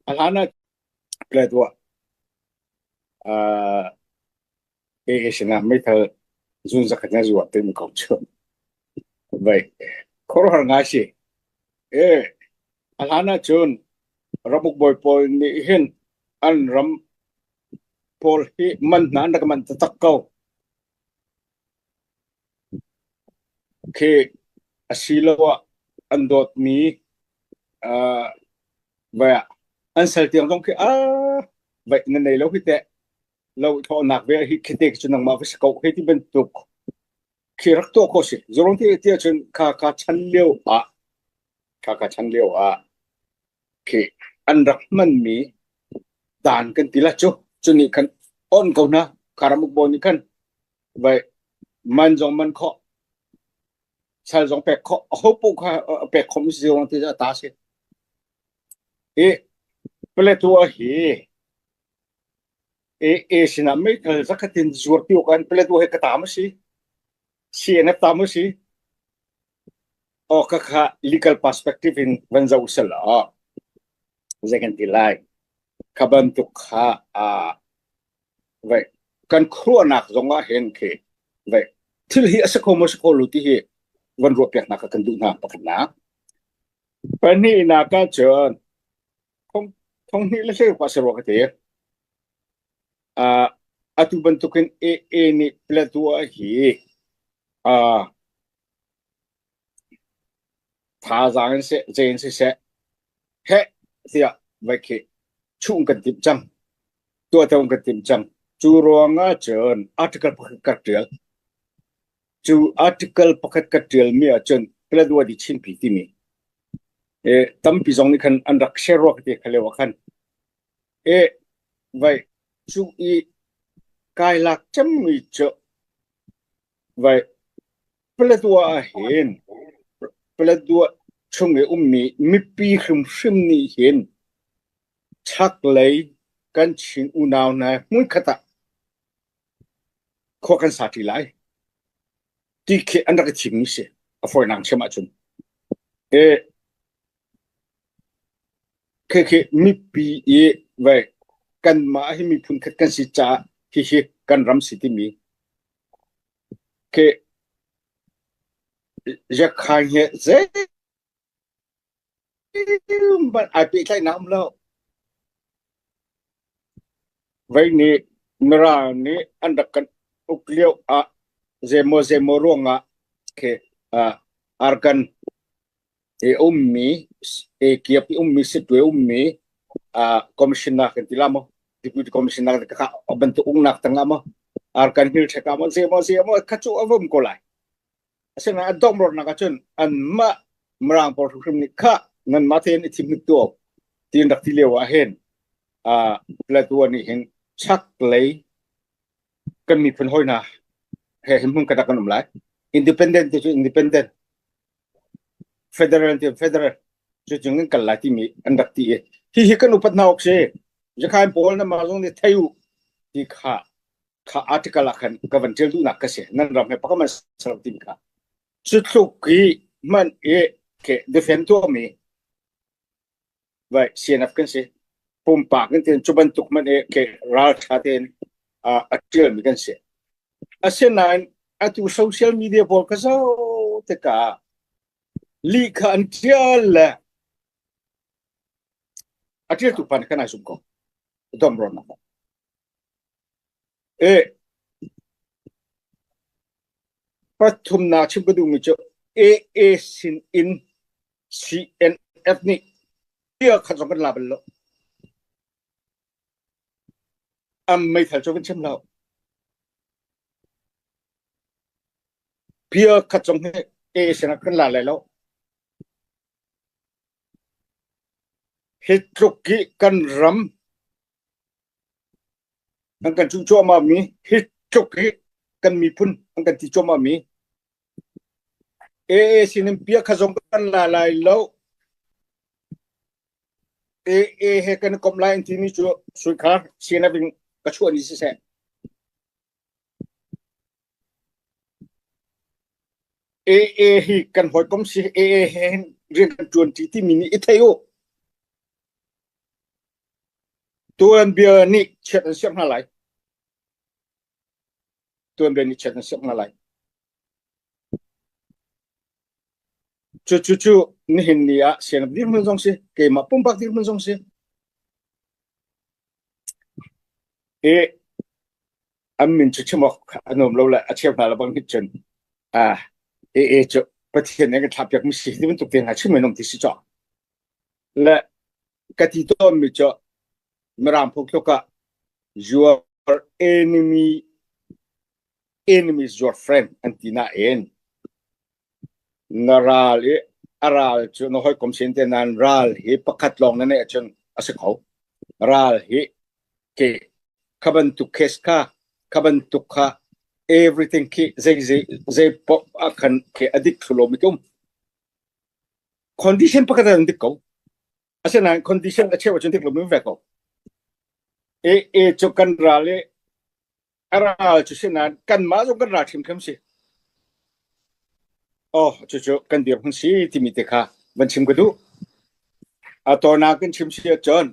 alhana pledwa sina mai thơ zun za khanya zuwa tên câu chuyện vậy khổ har nga si e alhana chun ramuk boy boy ni hin an ram pol hi man na ndak man takau ke asilawa andot mi vậy an sal tiang dong ke vậy nên này lâu hite lâu thọ nạc về hi kite chun nang ma fi skau he ti ben tuk khi rak to ko si zorong ti ti chun ka chan leo ka chan leo khi an rak man mi dan kan tila chu chuni kan on ko na karamuk bon ni kan vậy man jong man kho sal jong pek kho ho pu kha pek khom si zorong ti ta si e ple tu hi sina mai thal zakatin zur ti kan ple tu he ka ta ma si na ta ma si o ka legal perspective in vanza usala zakan tilai kaban tu kha vậy kan khruwa nak zonga hen ke vậy thil hi asa khomo sa kholu ti hi van ro pek na ka kan du na pakna pani na ka chon không không ni le se pa se ro ka te atu bentukin ni platua hi tha zang se jen se he tia vậy ke chung kan tim chang tua tong kan tim chang chu ronga chon article pakat katrial chu article pakat katrial mi a chon platua di chin pi ti mi tam pi zong ni kan andak shero ka te khale wa khan vậy chu kai lak cham mi cho vậy platua hen platua chung e mi pi khum ni hen chak lei kan chin u naw na mun khata kho kan sa ti lai ti ke andak ching ni se a for nang chama chun ke mi pi vậy kan ma hi mi phun khat kan si cha hi kan ram si ti mi ke ja khai he ze ban ai pi khai nam lo vậy ni mera ni andak kan uklio zemo ronga ke arkan ummi kiapi ummi sitwe ummi commissioner kan tilamo deputy commissioner ka bentuk ungnak tengah mo arkan hil cheka mo zemo kacu avom kolai asena adom ro nakachun an ma merang por ni kha nan mathen itim to tin dak tilewa hen platua ni hen chak lei kan mi phun hoina he him ka kan umlai independent to independent federal chu chung kan la ti mi andak ti hi kan upat na okse jakhan pol na mazong ni thayu ti kha article khan ka van tel du na ka se nan ram he pakama sarap ti kha chu ki man ke defend to mi vậy cnf kan se pum pa kan ten chuban tuk man ke ral tha ten atil mi kan se asenan atu social media por ka so te ka li khan tial atil tu pan kana sum ko dom ron na pathum na chim du mi cho sin in cnf ni dia khan kan la bal lo mai thal cho kan chim lo pia khat chong he sin kan la lai lo hitroki kan ram ang kan chu cho ma mi hitroki kan mi phun ang kan ti cho ma mi sinin pia khazong kan la lai lo he kan kom lai ti ni chu sui kha sina bin ka chu ni se hi kan hoi kom si hen rian kan chuan ti mi ni ithayo tuan bia ni chet siap na lai tuan bia ni chet siap na lai chu ni hin ni a sian dir mun jong si ke ma pum bak dir mun jong si e am min chu chmok anom lo la a chep na la bang hit chen e chu pathian ne ka thap yak mi si ti mun tuk ten ha chu me nom ti si cho la ka ti to mi cho mram phok to ka your enemy is your friend antina en naral e aral chu no hoi kom sin te nan ral hi pakhat long na ne chun ase kho ral hi ke kaban tu kes ka kaban tu kha everything ki zai pop akan ke adik thulo mitum condition pakata ndik ko asena condition ache wa chun tik lo mi ve ko e chu kan rale aral chu sinan kan ma zo kan ra thim kham si chu kan dir hung si ti mi te kha ban chim ko du a to na kan chim si chon